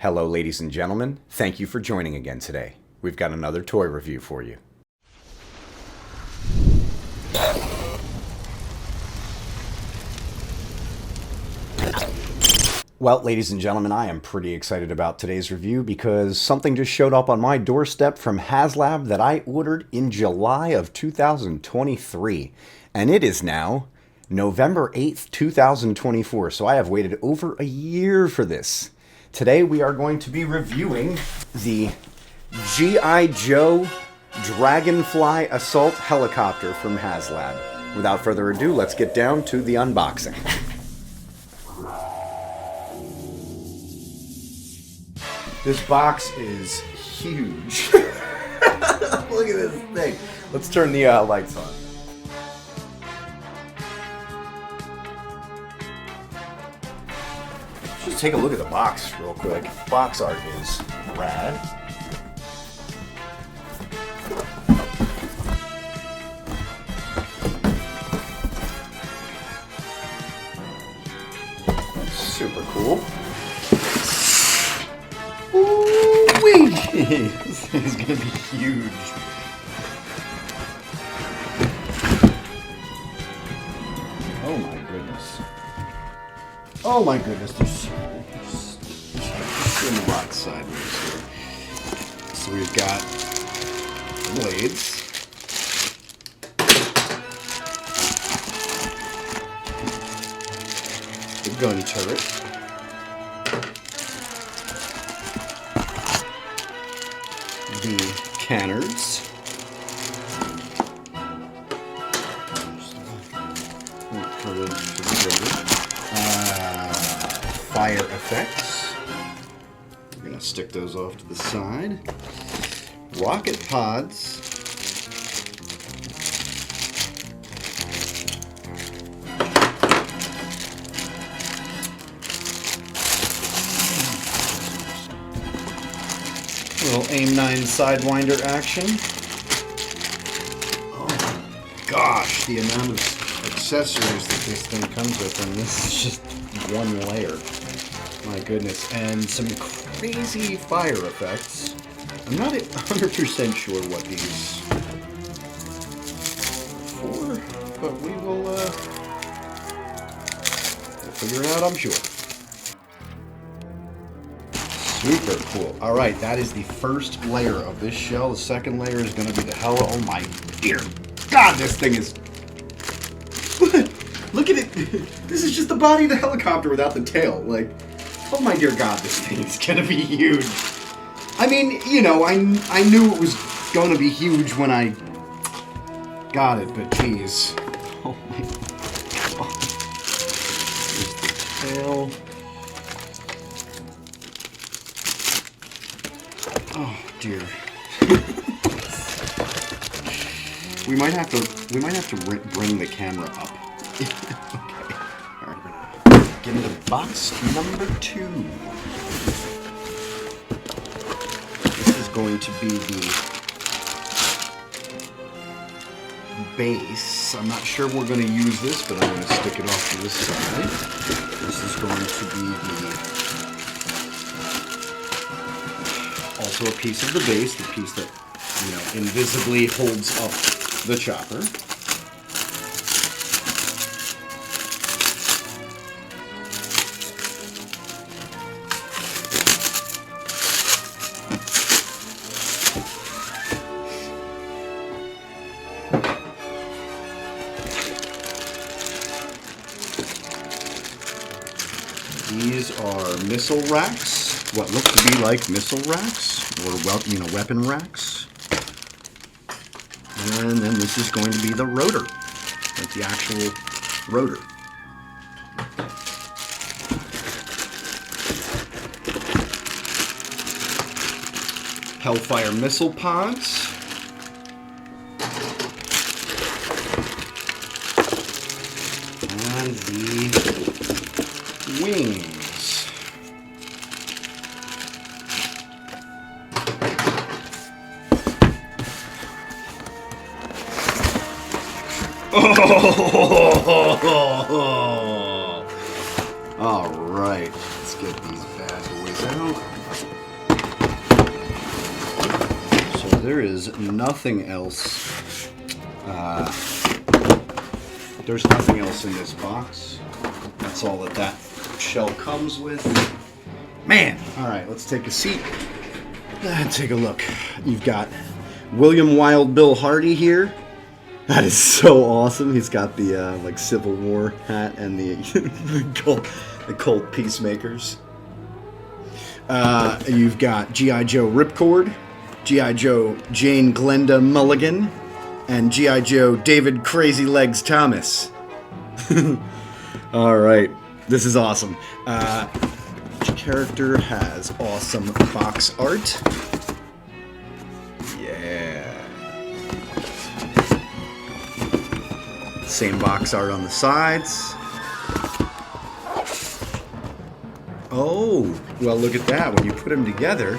Hello, ladies and gentlemen. Thank you for joining again today. We've got another toy review for you. Well, ladies and gentlemen, I am pretty excited about today's review because something just showed up on my doorstep from HasLab that I ordered in July of 2023. And it is now November 8th, 2024. So I have waited over a year for this. Today we are going to be reviewing the G.I. Joe Dragonfly Assault Helicopter from HasLab. Without further ado, let's get down to the unboxing. This box is huge. Look at this thing. Let's turn the lights on. Just take a look at the box real quick. Box art is rad. Super cool. Ooh-wee! This thing is gonna be huge. Oh my goodness. Oh my goodness, there's in the box sideways here. So we've got blades. The gun turret. The cannards. Fire effects. We're going to stick those off to the side. Rocket pods. Little AIM-9 Sidewinder action. Oh my gosh, the amount of accessories that this thing comes with, and this is just one layer. My goodness, and some crazy fire effects. I'm not 100% sure what these are for, but we'll figure it out, I'm sure. Super cool. All right, that is the first layer of this shell. The second layer is going to be the hell. Oh my dear God, this thing is. Look at it. This is just the body of the helicopter without the tail. Like, oh my dear God, this thing is going to be huge. I mean, you know, I knew it was going to be huge when I got it, but geez. Oh my God. Here's the tail. Oh dear. we might have to bring the camera up. Okay. All right. Get into box number 2. This is going to be the base. I'm not sure we're going to use this, but I'm going to stick it off to this side. This is going to be also a piece of the base, the piece that, you know, invisibly holds up the chopper. These are missile racks, what look to be like missile racks, or weapon racks. And then this is going to be the rotor, like the actual rotor. Hellfire missile pods. And the wings. Oh! All right, let's get these bad boys out. there is nothing else. There's nothing else in this box. That's all that shell comes with. Man! Alright, let's take a seat and take a look. You've got William Wild Bill Hardy here. That is so awesome. He's got the like Civil War hat and the the Colt Peacemakers. You've got G.I. Joe Ripcord, G.I. Joe Jane Glenda Mulligan, and G.I. Joe David Crazy Legs Thomas. All right, this is awesome. Each character has awesome box art. Yeah. Same box art on the sides. Oh, well, look at that. When you put them together,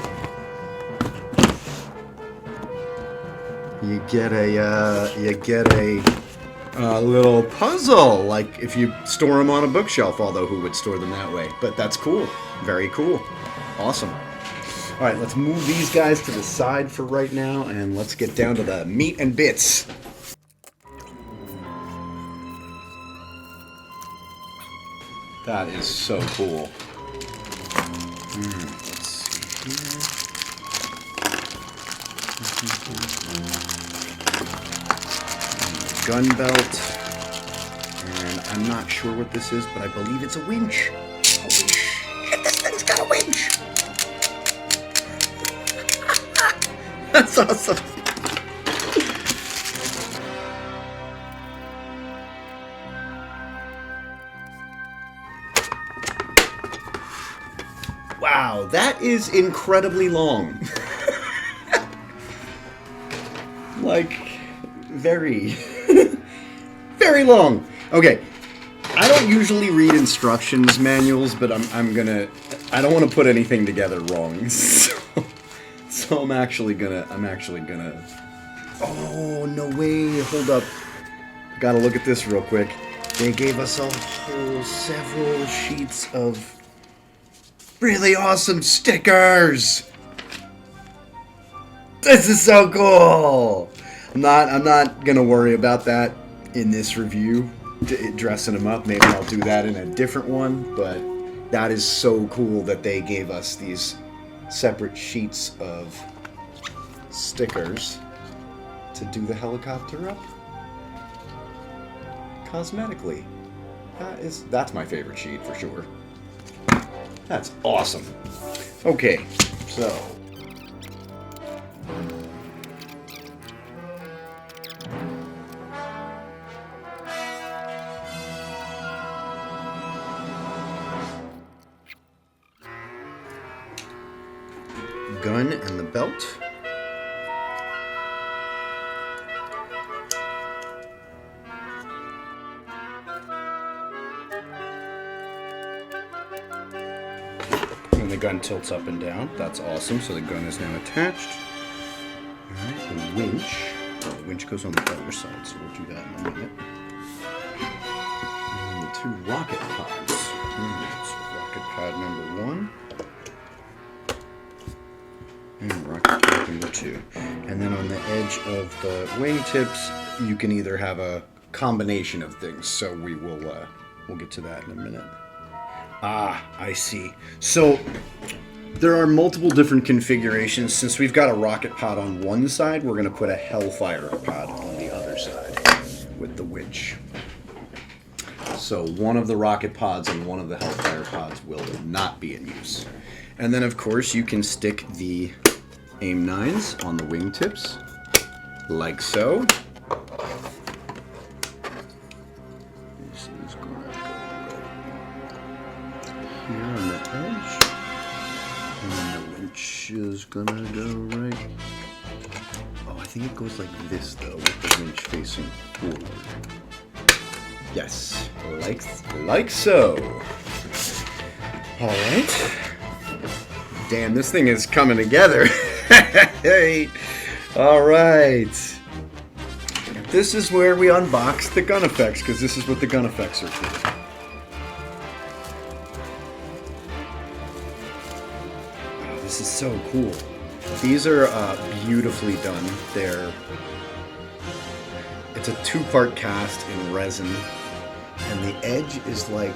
you get a little puzzle, like if you store them on a bookshelf, although who would store them that way? But that's cool. Very cool. Awesome. All right, let's move these guys to the side for right now, and let's get down to the meat and bits. That is so cool. Let's see here. Gun belt. And I'm not sure what this is, but I believe it's a winch. Holy shit, this thing's got a winch! That's awesome. Wow, that is incredibly long. Like, very, very long. Okay, I don't usually read instructions manuals, but I don't want to put anything together wrong. So I'm actually gonna, oh, no way, hold up. Gotta look at this real quick. They gave us a whole several sheets of really awesome stickers. This is so cool. I'm not gonna worry about that in this review, dressing them up. Maybe I'll do that in a different one, but that is so cool that they gave us these separate sheets of stickers to do the helicopter up cosmetically. That's my favorite sheet for sure. That's awesome. Okay, so gun and the belt. And the gun tilts up and down. That's awesome. So the gun is now attached. Alright, the winch. Oh, the winch goes on the other side, so we'll do that in a minute. And the two rocket pods. So rocket pod number 1. And rocket pod number 2. And then on the edge of the wingtips, you can either have a combination of things. So we'll get to that in a minute. Ah, I see. So there are multiple different configurations. Since we've got a rocket pod on one side, we're going to put a Hellfire pod on the other side with the winch. So one of the rocket pods and one of the Hellfire pods will not be in use. And then, of course, you can stick the AIM-9s on the wingtips, like so. This is going to go right here on the edge. And the winch is going to go right. Oh, I think it goes like this, though, with the winch facing forward. Yes, like so. All right. Damn, this thing is coming together. Hey, all right. This is where we unbox the gun effects, because this is what the gun effects are for. Oh, this is so cool. These are beautifully done. It's a two-part cast in resin, and the edge is like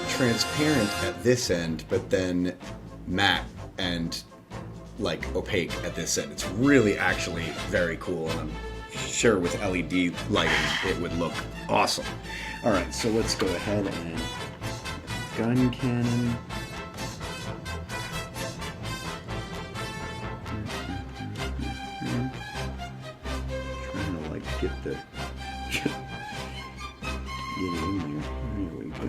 transparent at this end, but then matte and like opaque at this end. It's really actually very cool, and I'm sure with LED lighting it would look awesome. All right, so let's go ahead and gun cannon. Trying to like get it in there. There we go.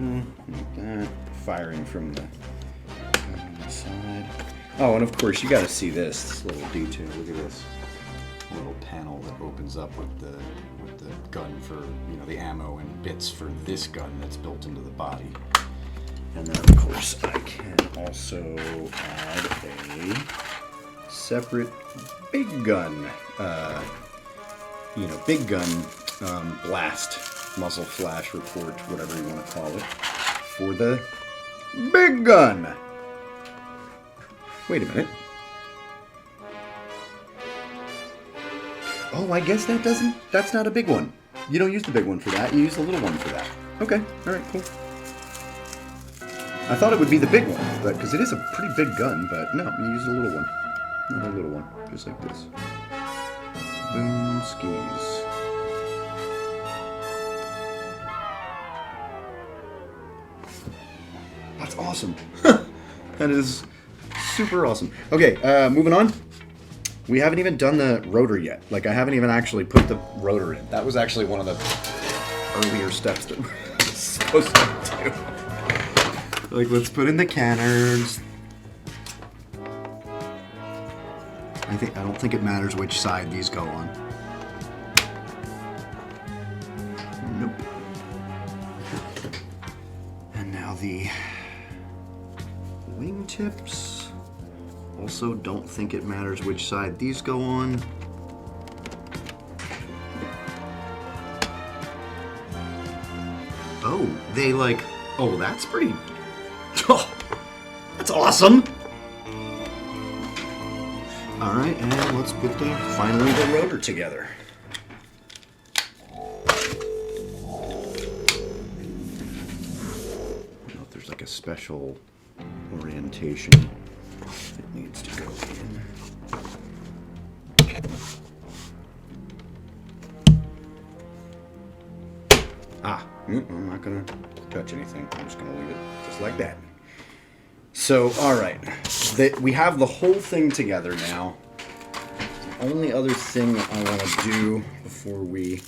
Like that. Firing from the gun on the side. Oh, and of course you got to see this little detail. Look at this little panel that opens up with the gun for, you know, the ammo and bits for this gun that's built into the body. And then of course I can also add a separate big gun, big gun blast, muzzle flash report, whatever you want to call it, for the big gun. Wait a minute. Oh, I guess that's not a big one. You don't use the big one for that, you use the little one for that. Okay, alright, cool. I thought it would be the big one, but because it is a pretty big gun, but no, you use the little one. Not a little one, just like this. Boom, skis. That's awesome. That is super awesome. Okay, moving on. We haven't even done the rotor yet. Like, I haven't even actually put the rotor in. That was actually one of the earlier steps that we're supposed to do. Like, let's put in the canners. I don't think it matters which side these go on. Nope. And now the wingtips. Also, don't think it matters which side these go on. Oh, they like... Oh, that's pretty... Oh, that's awesome! Alright, and let's put finally the rotor together. I don't know if there's like a special orientation it needs to go in. I'm not gonna touch anything. I'm just gonna leave it just like that. So, alright, we have the whole thing together now. The only other thing that I want to do before we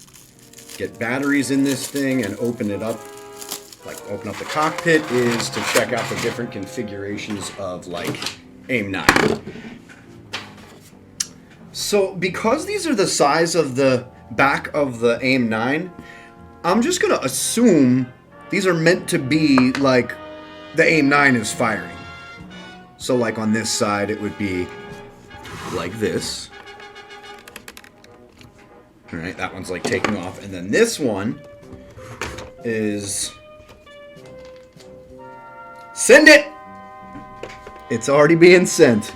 get batteries in this thing and open it up, like open up the cockpit, is to check out the different configurations of like AIM-9. So because these are the size of the back of the AIM-9, I'm just gonna assume these are meant to be like the AIM-9 is firing. So like on this side it would be like this. Alright, that one's like taking off, and then this one is... Send it! It's already being sent.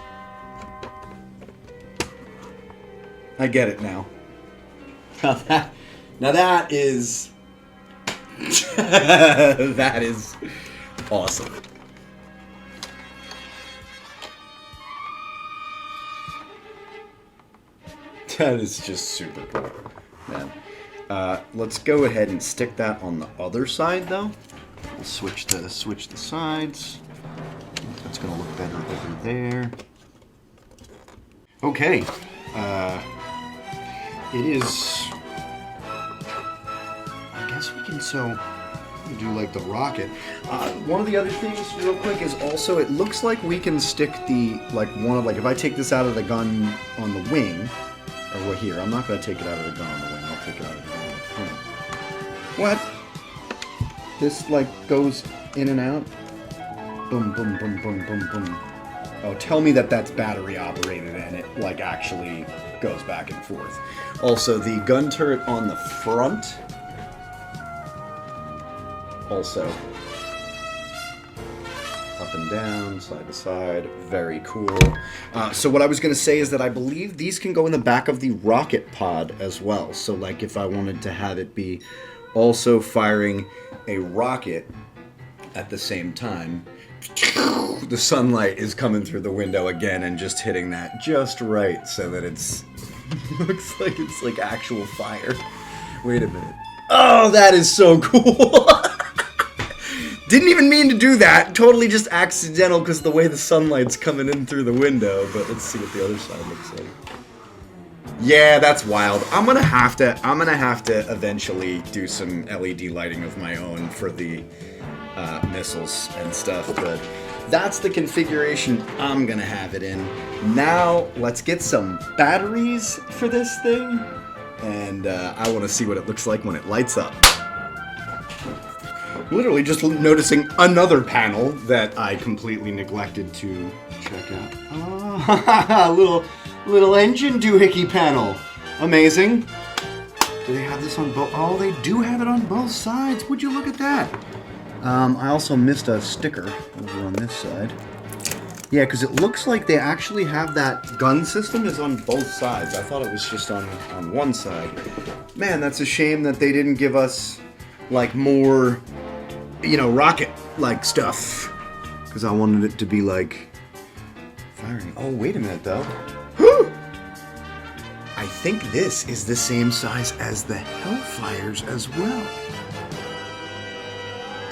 I get it now. Now that is... that is awesome. That is just super cool, man. Let's go ahead and stick that on the other side, though. We'll switch the sides. That's gonna look better over there. Okay. It is. I guess we can do like the rocket. One of the other things, real quick, is also it looks like we can stick the if I take this out of the gun on the wing. Or here, I'm not going to take it out of the gun on the wing, I'll take it out of the gun on the front. What? This, goes in and out? Boom, boom, boom, boom, boom, boom. Oh, tell me that that's battery operated and it, actually goes back and forth. Also, the gun turret on the front... Also... Up up and down, side to side. Very cool. So what I was going to say is that I believe these can go in the back of the rocket pod as well. So like if I wanted to have it be also firing a rocket at the same time, the sunlight is coming through the window again and just hitting that just right so that it's looks like it's like actual fire. Wait a minute. Oh, that is so cool. Didn't even mean to do that. Totally just accidental because of the way the sunlight's coming in through the window. But let's see what the other side looks like. Yeah, that's wild. I'm gonna have to eventually do some LED lighting of my own for the missiles and stuff. But that's the configuration I'm gonna have it in. Now let's get some batteries for this thing, and I want to see what it looks like when it lights up. Literally just noticing another panel that I completely neglected to check out. Oh, little engine doohickey panel. Amazing. Do they have this on both? Oh, they do have it on both sides. Would you look at that? I also missed a sticker over on this side. Yeah, because it looks like they actually have that gun system is on both sides. I thought it was just on one side. Man, that's a shame that they didn't give us like more, you know, rocket-like stuff. Because I wanted it to be like firing. Oh, wait a minute though. I think this is the same size as the Hellfires as well.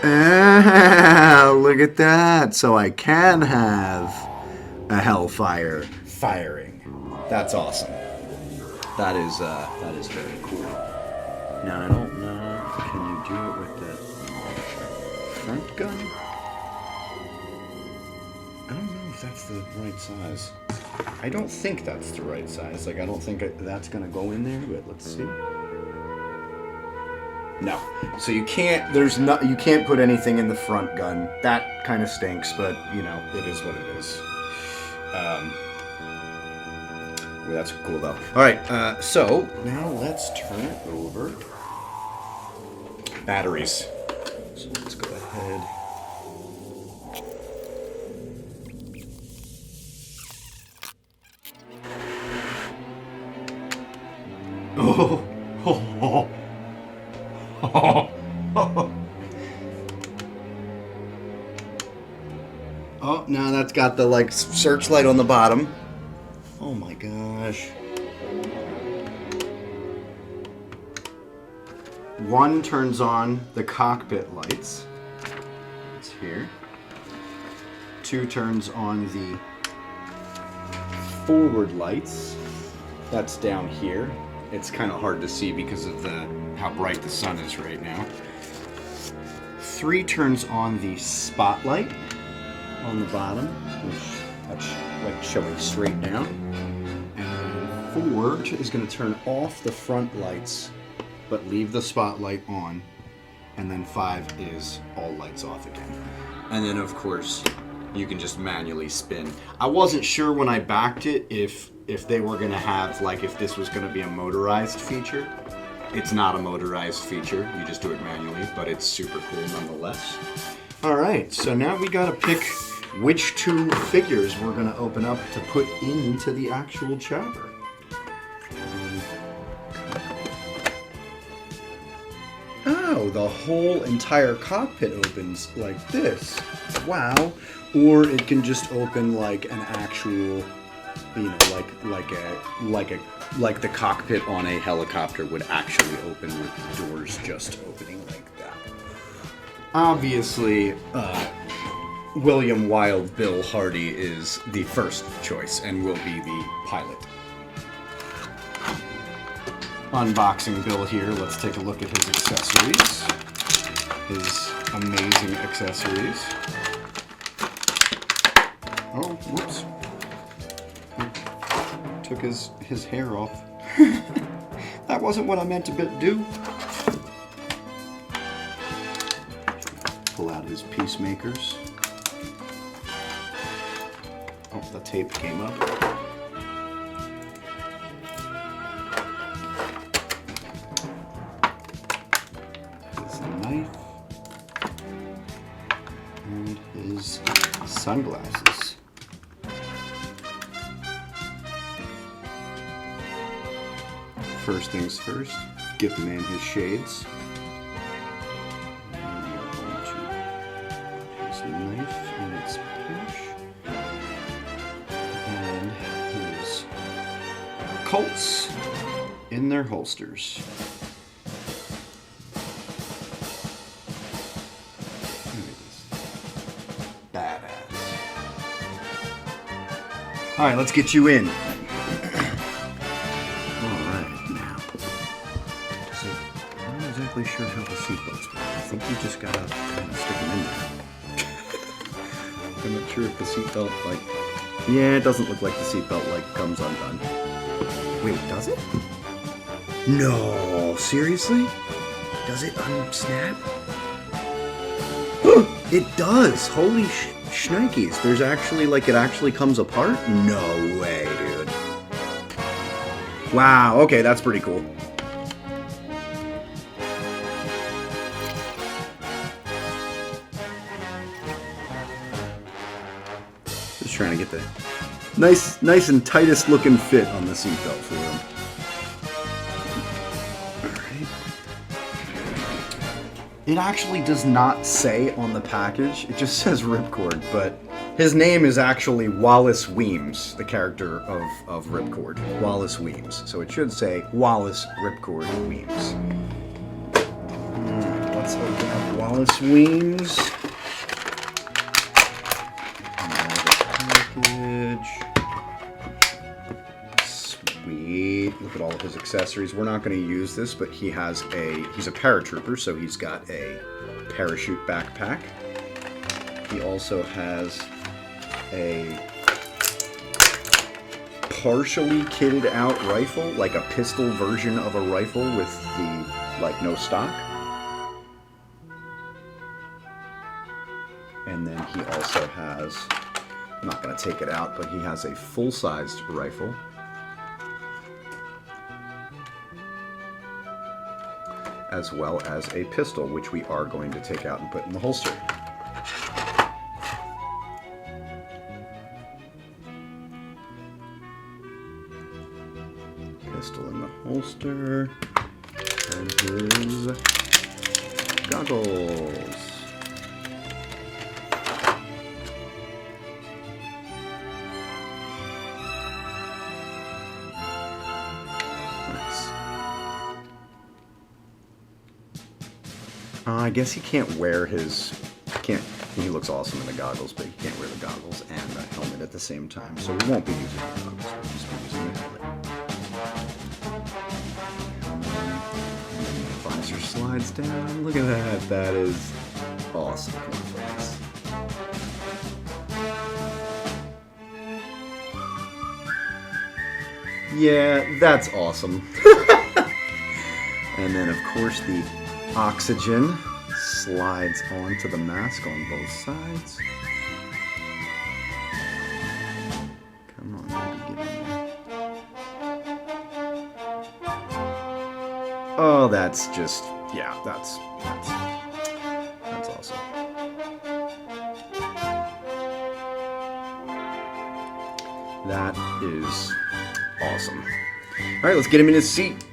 Ah, look at that. So I can have a Hellfire firing. That's awesome. That is very cool. Now I don't know. Can you do it with the front gun? I don't know if that's the right size. I don't think that's the right size. Like I don't think that's gonna go in there. But let's see. No. So you can't. You can't put anything in the front gun. That kind of stinks, but you know it is what it is. Well, that's cool though. All right. So now let's turn it over. Batteries. So let's go ahead. Oh. Oh, now that's got the like searchlight on the bottom. Oh my gosh. One turns on the cockpit lights. It's here. Two turns on the forward lights. That's down here. It's kind of hard to see because of how bright the sun is right now. 3 turns on the spotlight on the bottom, which that's like showing straight down. And 4 is going to turn off the front lights, but leave the spotlight on. And then 5 is all lights off again. And then of course, you can just manually spin. I wasn't sure when I backed it if they were going to have, like, if this was going to be a motorized feature. It's not a motorized feature. You just do it manually, but it's super cool nonetheless. All right, so now we got to pick which 2 figures we're going to open up to put into the actual chopper. Oh, the whole entire cockpit opens like this. Wow. Or it can just open like an actual, you know, like the cockpit on a helicopter would actually open with the doors just opening like that. Obviously, William Wild Bill Hardy is the first choice and will be the pilot. Unboxing Bill here. Let's take a look at his accessories. His amazing accessories. Oh, whoops. Took his hair off. That wasn't what I meant to do. Pull out his peacemakers. Oh, the tape came up. His knife. And his sunglasses. First things first, give the man his shades. And we are going to put his knife in its pouch. And his Colts in their holsters. Badass. Alright, let's get you in. I'm not exactly sure how the seatbelts work. I think you just gotta kind of stick them in there. I'm not sure if the seatbelt, like... Yeah, it doesn't look like the seatbelt, like, comes undone. Wait, does it? No, seriously? Does it unsnap? It does! Holy shnikes. There's actually, like, it actually comes apart? No way, dude. Wow, okay, that's pretty cool. Just trying to get the nice and tightest looking fit on the seatbelt for him. It actually does not say on the package, it just says Ripcord, but his name is actually Wallace Weems, the character of Ripcord. Wallace Weems. So it should say Wallace Ripcord Weems. Let's open up Wallace Weems. Sweet. Look at all of his accessories. We're not going to use this, but he's a paratrooper, so he's got a parachute backpack. He also has a partially kitted out rifle, like a pistol version of a rifle with the, like, no stock. And then he also has, I'm not going to take it out, but he has a full-sized rifle. As well as a pistol, which we are going to take out and put in the holster. Pistol in the holster. And his goggles. I guess he can't wear his... He looks awesome in the goggles, but he can't wear the goggles and the helmet at the same time. So we won't be using the goggles. We'll just be using the helmet. The visor slides down. Look at that. That is awesome. Yeah, that's awesome. And then, of course, the oxygen slides onto the mask on both sides. Come on, baby, get in there. Oh, that's just, yeah, that's awesome. That is awesome. All right, let's get him in his seat.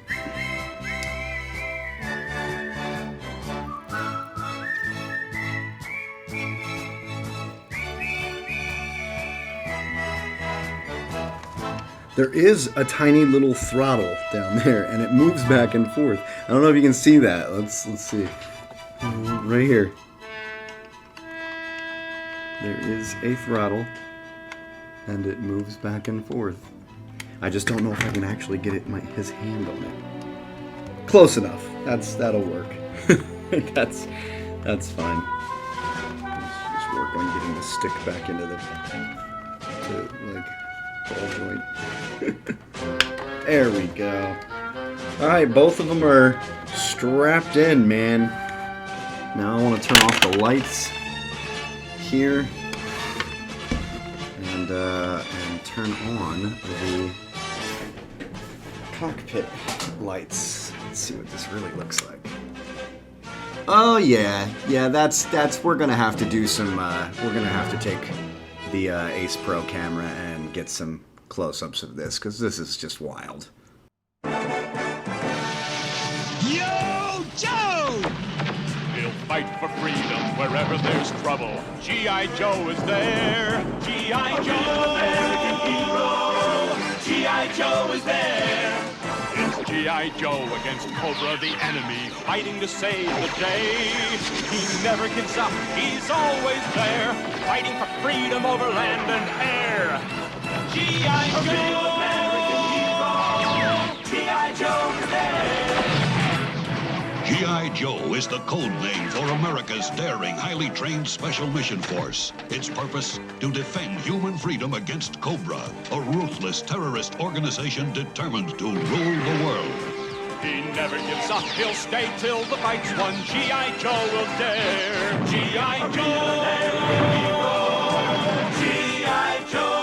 There is a tiny little throttle down there, and it moves back and forth. I don't know if you can see that. Let's see. Right here. There is a throttle, and it moves back and forth. I just don't know if I can actually get his hand on it. Close enough. That'll work. That's fine. Just work on getting the stick back into the ball joint. There we go. Alright, both of them are strapped in, man. Now I want to turn off the lights here and turn on the cockpit lights. Let's see what this really looks like. Oh yeah, that's we're gonna have to do some we're gonna have to take the Ace Pro camera and get some close-ups of this, because this is just wild. Yo, Joe! He'll fight for freedom wherever there's trouble. G.I. Joe is there. G.I. Joe, American hero. G.I. Joe is there. It's G.I. Joe against Cobra, the enemy, fighting to save the day. He never gives up, he's always there, fighting for freedom over land and air. G.I. Joe, American hero. G.I. Joe is there. G.I. Joe is the code name for America's daring, highly trained Special Mission Force. Its purpose? To defend human freedom against Cobra, a ruthless terrorist organization determined to rule the world. He never gives up, he'll stay till the fight's won. G.I. Joe will dare. G.I. Joe, G.I. Joe.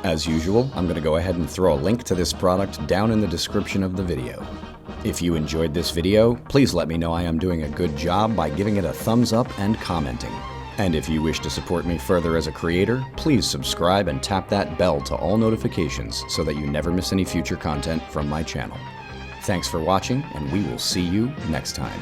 As usual, I'm going to go ahead and throw a link to this product down in the description of the video. If you enjoyed this video, please let me know I am doing a good job by giving it a thumbs up and commenting. And if you wish to support me further as a creator, please subscribe and tap that bell to all notifications so that you never miss any future content from my channel. Thanks for watching, and we will see you next time.